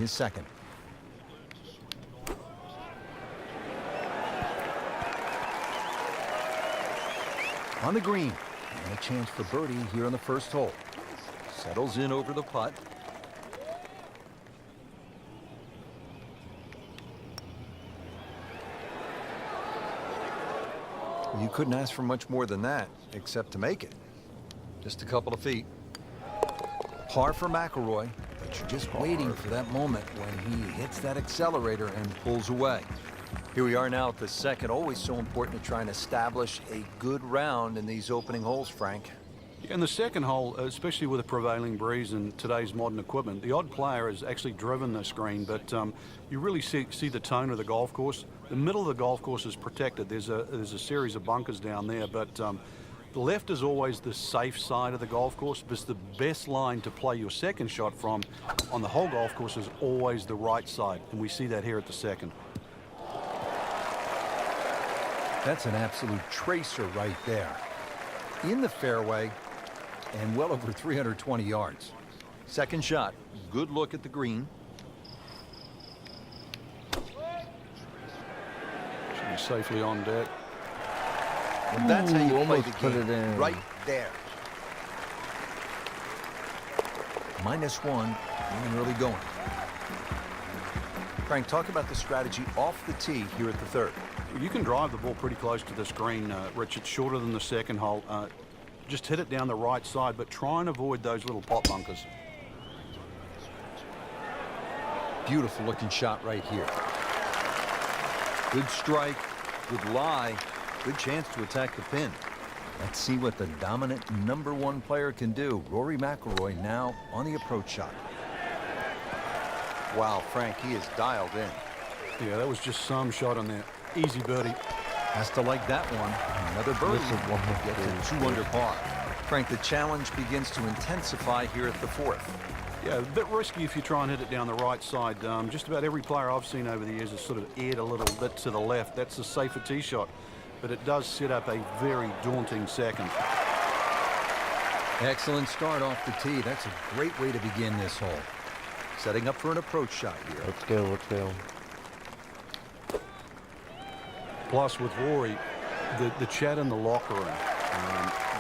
his second. On the green, and a chance for birdie here on the first hole. Settles in over the putt. You couldn't ask for much more than that, except to make it. Just a couple of feet. Par for McIlroy, but you're just waiting for that moment when he hits that accelerator and pulls away. Here we are now at the second. Always so important to try and establish a good round in these opening holes, Frank. In the second hole, especially with a prevailing breeze and today's modern equipment, the odd player has actually driven this green, but you really see the tone of the golf course. The middle of the golf course is protected. There's a series of bunkers down there, but the left is always the safe side of the golf course, but the best line to play your second shot from on the whole golf course is always the right side, and we see that here at the second. That's an absolute tracer right there. In the fairway and well over 320 yards. Second shot. Good look at the green. Should be safely on deck. And that's how you play the put game. it in. Right there. -1 and early going. Frank, talk about the strategy off the tee here at the third. You can drive the ball pretty close to this green, Rich. It's shorter than the second hole. Just hit it down the right side, but try and avoid those little pot bunkers. Beautiful looking shot right here. Good strike, good lie, good chance to attack the pin. Let's see what the dominant #1 player can do. Rory McIlroy now on the approach shot. Wow, Frank, he is dialed in. Yeah, that was just some shot on there. Easy birdie. Has to like that one. Another birdie. This is one more Gets to 2 under par. Frank, the challenge begins to intensify here at the fourth. Yeah, a bit risky if you try and hit it down the right side. Just about every player I've seen over the years has sort of aired a little bit to the left. That's a safer tee shot, but it does set up a very daunting second. Excellent start off the tee. That's a great way to begin this hole. Setting up for an approach shot here. Let's go, let's go. Plus, with Rory, the chat in the locker room,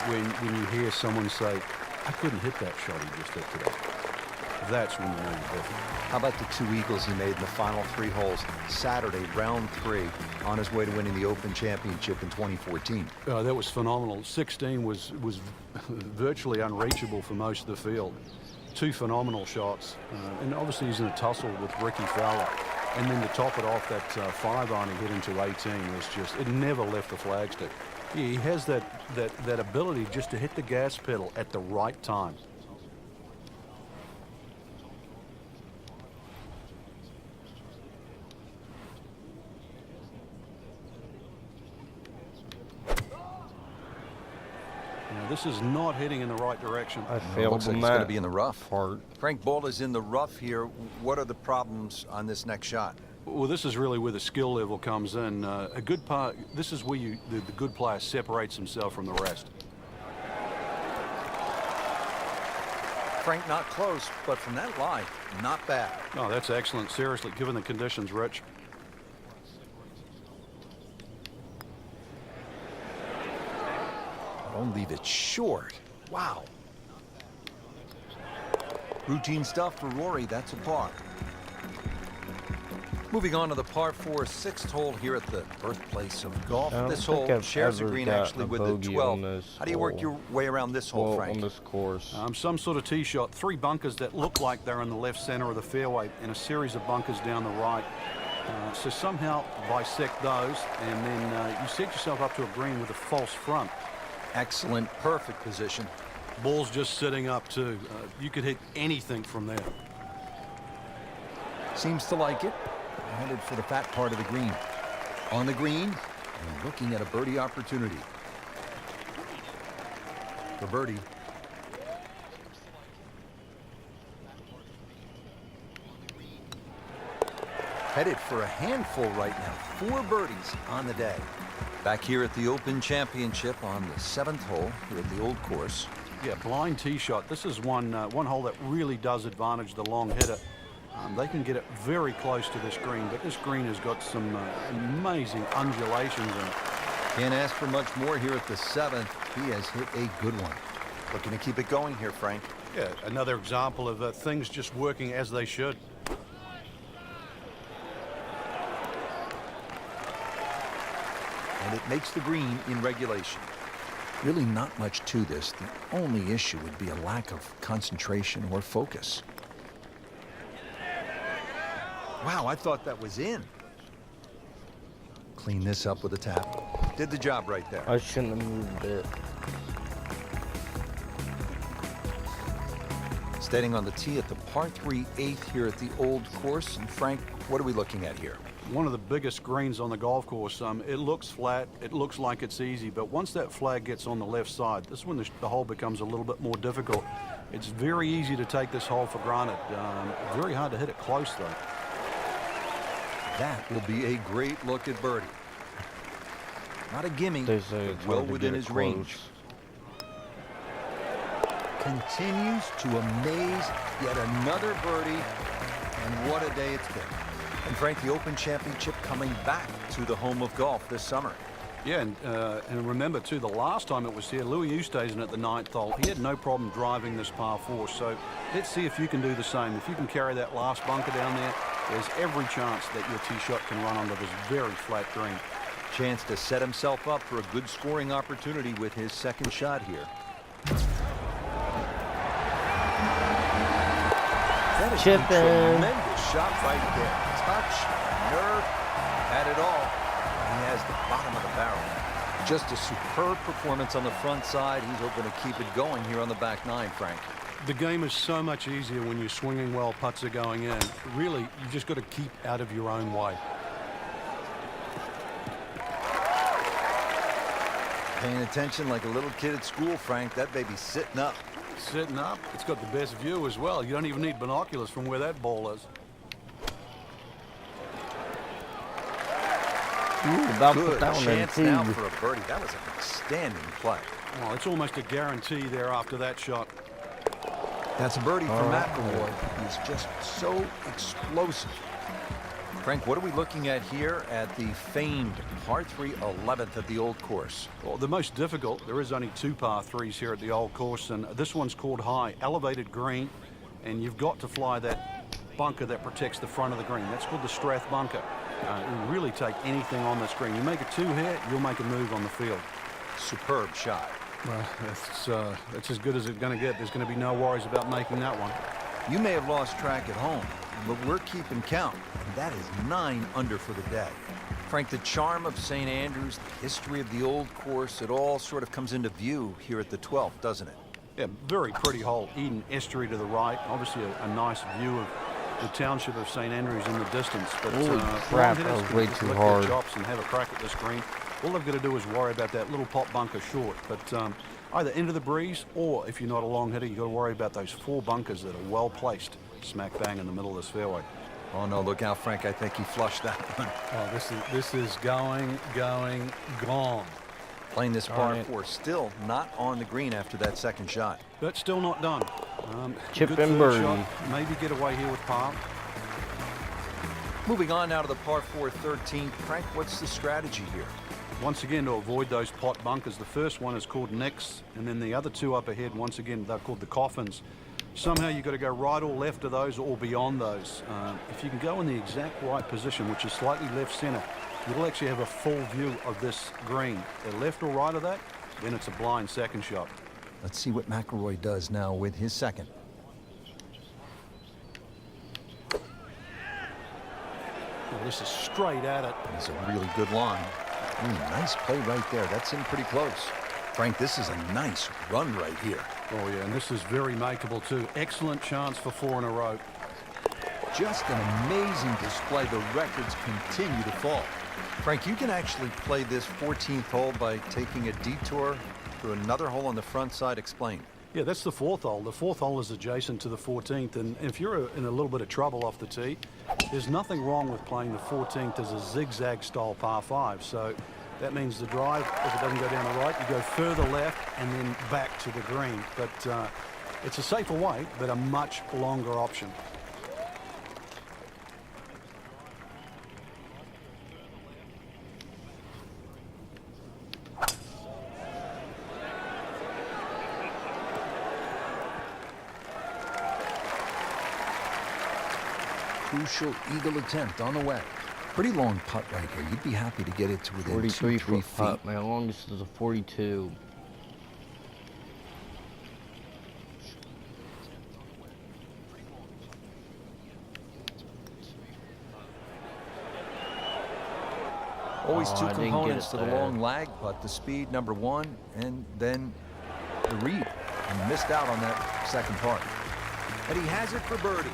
when you hear someone say, I couldn't hit that shot he just hit today, that's when you know you're different. How about the 2 eagles he made in the final 3 holes Saturday, round 3, on his way to winning the Open Championship in 2014? That was phenomenal. 16 was virtually unreachable for most of the field. 2 phenomenal shots, and obviously he's in a tussle with Ricky Fowler. And then to top it off, that 5-iron he hit into 18 was just, it never left the flagstick. Yeah, he has that ability just to hit the gas pedal at the right time. Now, this is not heading in the right direction. I It failed looks like on it's going to that be in the rough. part. Frank, ball is in the rough here. What are the problems on this next shot? Well, this is really where the skill level comes in. A good part. This is where the good player separates himself from the rest. Frank, not close, but from that lie, not bad. No, that's excellent. Seriously, given the conditions, Rich. Don't leave it short. Wow. Routine stuff for Rory. That's a par. Moving on to the par 4 6th hole here at the birthplace of golf. I don't This think hole I've shares the ever green got actually a with the bogey 12. on this How do you work hole. your way around this hole, Well, Frank? on this course. Some sort of tee shot. 3 bunkers that look like they're in the left center of the fairway, and a series of bunkers down the right. So somehow bisect those, and then you set yourself up to a green with a false front. Excellent, perfect position. Ball's just sitting up too. You could hit anything from there. Seems to like it. Headed for the fat part of the green. On the green and looking at a birdie opportunity. For birdie. Headed for a handful right now. 4 birdies on the day. Back here at the Open Championship on the 7th hole here at the old course. Yeah, blind tee shot. This is one hole that really does advantage the long hitter. They can get it very close to this green, but this green has got some amazing undulations in it. Can't ask for much more here at the 7th. He has hit a good one. Looking to keep it going here, Frank. Yeah, another example of things just working as they should. And it makes the green in regulation. Really not much to this. The only issue would be a lack of concentration or focus. Wow, I thought that was in. Clean this up with a tap. Did the job right there. I shouldn't have moved it. Standing on the tee at the par 3 8th here at the old course. And Frank, what are we looking at here? One of the biggest greens on the golf course. It looks flat, it looks like it's easy, but once that flag gets on the left side, this is when the hole becomes a little bit more difficult. It's very easy to take this hole for granted. Very hard to hit it close, though. That will be a great look at birdie. Not a gimme, They say but it's well hard to within get his close. range. Continues to amaze. Yet another birdie, and what a day it's been. And Frank, the Open Championship coming back to the home of golf this summer. Yeah, and remember, too, the last time it was here, Louis Oosthuizen at the 9th hole, he had no problem driving this par 4. So let's see if you can do the same. If you can carry that last bunker down there, there's every chance that your tee shot can run onto this very flat green. Chance to set himself up for a good scoring opportunity with his second shot here. That is a Chipping. tremendous shot right there. Touch, nerve, had it all. He has the bottom of the barrel. Just a superb performance on the front side. He's hoping to keep it going here on the back 9, Frank. The game is so much easier when you're swinging well, putts are going in. Really, you just got to keep out of your own way. Paying attention like a little kid at school, Frank. That baby's sitting up. Sitting up, it's got the best view as well. You don't even need binoculars from where that ball is. Ooh, about Good put that one in chance now too. for a birdie. That was an outstanding play. Well, it's almost a guarantee there after that shot. That's a birdie for All right. McIlroy. He's just so explosive. Frank, what are we looking at here at the famed par 3 11th at the old course? Well, the most difficult, there is only 2 par 3s here at the old course, and this one's called high, elevated green, and you've got to fly that bunker that protects the front of the green. That's called the Strath bunker. It will really take anything on this green. You make a 2 here, you'll make a move on the field. Superb shot. Well, that's as good as it's going to get. There's going to be no worries about making that one. You may have lost track at home, but we're keeping count. And that is 9 under for the day. Frank, the charm of St. Andrews, the history of the old course, it all sort of comes into view here at the 12th, doesn't it? Yeah, very pretty hole. Eden Estuary to the right. Obviously a nice view of the township of St. Andrews in the distance. But Holy long crap, hitters that was can way just too lick hard. their chops and have a crack at this green. All they've got to do is worry about that little pop bunker short. But either into the breeze, or if you're not a long hitter, you've got to worry about those 4 bunkers that are well placed smack bang in the middle of this fairway. Oh, no, look out, Frank. I think he flushed that one. Oh, this is going, gone. Playing this par right. 4, still not on the green after that second shot. But still not done. Chip good and third birdie. shot. Maybe get away here with par. Moving on now to the par 4 13th. Frank, what's the strategy here? Once again, to avoid those pot bunkers, the first one is called nicks, and then the other 2 up ahead, once again, they're called the coffins. Somehow you've got to go right or left of those or beyond those. If you can go in the exact right position, which is slightly left center, you'll actually have a full view of this green. The left or right of that, then it's a blind second shot. Let's see what McIlroy does now with his second. Well, this is straight at it. It's a really good line. Ooh, nice play right there. That's in pretty close. Frank, this is a nice run right here. Oh, yeah, and this is very makeable, too. Excellent chance for 4 in a row. Just an amazing display. The records continue to fall. Frank, you can actually play this 14th hole by taking a detour to another hole on the front side. Explain. Yeah, that's the 4th hole. The 4th hole is adjacent to the 14th, and if you're in a little bit of trouble off the tee, there's nothing wrong with playing the 14th as a zigzag style par 5. So that means the drive, if it doesn't go down the right, you go further left and then back to the green. But it's a safer way, but a much longer option. crucial eagle attempt on the way. Pretty long putt right here. You'd be happy to get it to within 43 2-3 foot feet. putt. My longest is a 42. Always Oh, two I didn't get components it to the there. long lag putt. The speed, number one, and then the read. And missed out on that second part. And he has it for birdie.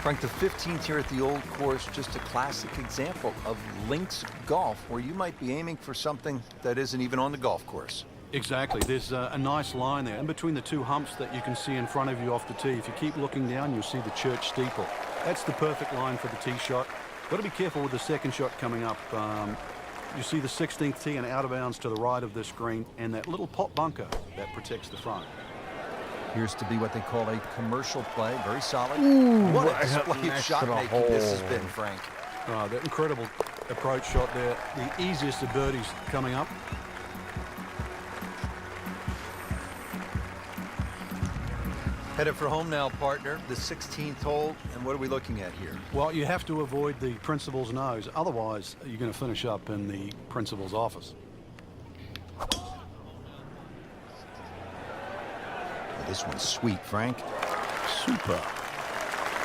Frank, the 15th here at the old course, just a classic example of links golf, where you might be aiming for something that isn't even on the golf course. Exactly. There's a nice line there in between the two humps that you can see in front of you off the tee. If you keep looking down, you'll see the church steeple. That's the perfect line for the tee shot. Got to be careful with the second shot coming up. You see the 16th tee and out of bounds to the right of this green, and that little pot bunker that protects the front. Appears to be what they call a commercial play. Very solid. Ooh, What a I got display of next shot to the making this has hole. been, Frank. That incredible approach shot there. The easiest of birdies coming up. Headed for home now, partner. The 16th hole, and what are we looking at here? Well, you have to avoid the principal's nose. Otherwise, you're going to finish up in the principal's office. Well, this one's sweet, Frank. Super.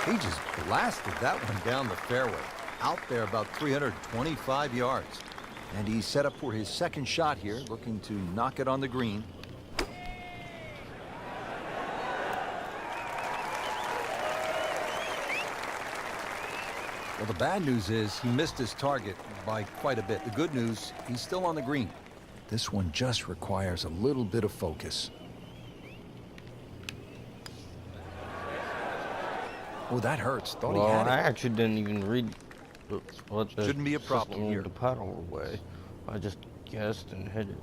He just blasted that one down the fairway. Out there about 325 yards. And he's set up for his second shot here, looking to knock it on the green. Well, the bad news is he missed his target by quite a bit. The good news, he's still on the green. This one just requires a little bit of focus. Oh, that hurts. Thought Well, he had I it. actually didn't even read what the Shouldn't be a problem system here. The paddle away. I just guessed and hit it.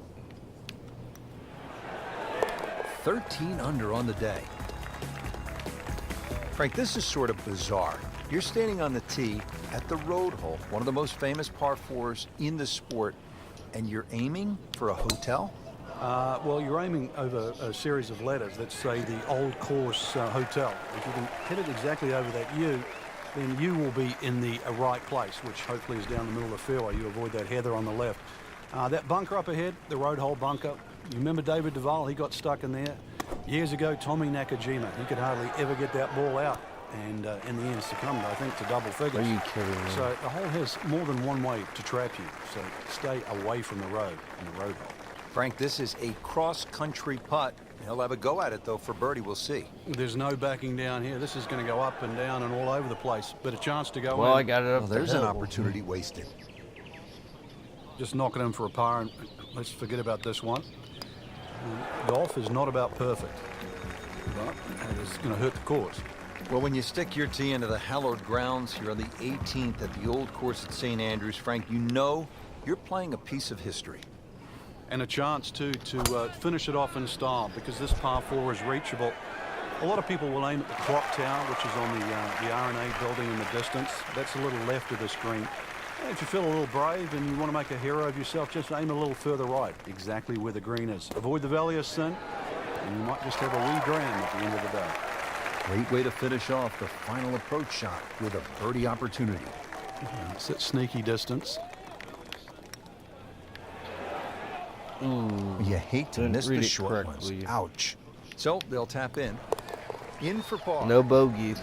13 under on the day. Frank, this is sort of bizarre. You're standing on the tee at the road hole, one of the most famous par fours in the sport, and you're aiming for a hotel? Well, you're aiming over a series of letters that say the Old Course Hotel. If you can hit it exactly over that U, then you will be in the right place, which hopefully is down the middle of the fairway. You avoid that heather on the left. That bunker up ahead, the road hole bunker, you remember David Duval? He got stuck in there. Years ago, Tommy Nakajima, he could hardly ever get that ball out. And in the end succumbed, I think, to double figures. Are you kidding me? So the hole has more than one way to trap you. So stay away from the road and the road hole. Frank, this is a cross-country putt. He'll have a go at it, though, for birdie. We'll see. There's no backing down here. This is going to go up and down and all over the place. But a chance to go Well, in. I got it up Well, the there's an hill. opportunity wasted. Just knocking in for a par, and let's forget about this one. Golf is not about perfect, but it is going to hurt the course. Well, when you stick your tee into the hallowed grounds here on the 18th at the old course at St. Andrews, Frank, you know you're playing a piece of history. And a chance, too, to finish it off in style, because this par 4 is reachable. A lot of people will aim at the clock tower, which is on the R&A building in the distance. That's a little left of the screen. If you feel a little brave and you want to make a hero of yourself, just aim a little further right, exactly where the green is. Avoid the valley of sin, and you might just have a wee gram at the end of the day. Great way to finish off the final approach shot with a birdie opportunity. It's at sneaky distance. Ooh. You hate to Didn't miss read the it short ones. correctly. Ouch. So they'll tap in. In for par. No bogey.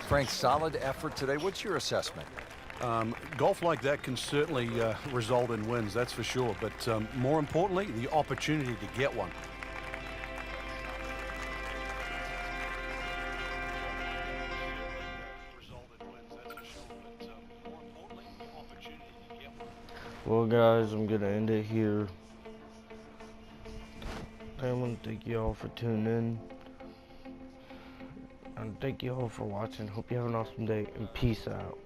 Frank, solid effort today. What's your assessment? Golf like that can certainly result in wins, that's for sure. But more importantly, the opportunity to get one. Well, guys, I'm gonna end it here. I want to thank you all for tuning in. And thank you all for watching. Hope you have an awesome day, and peace out.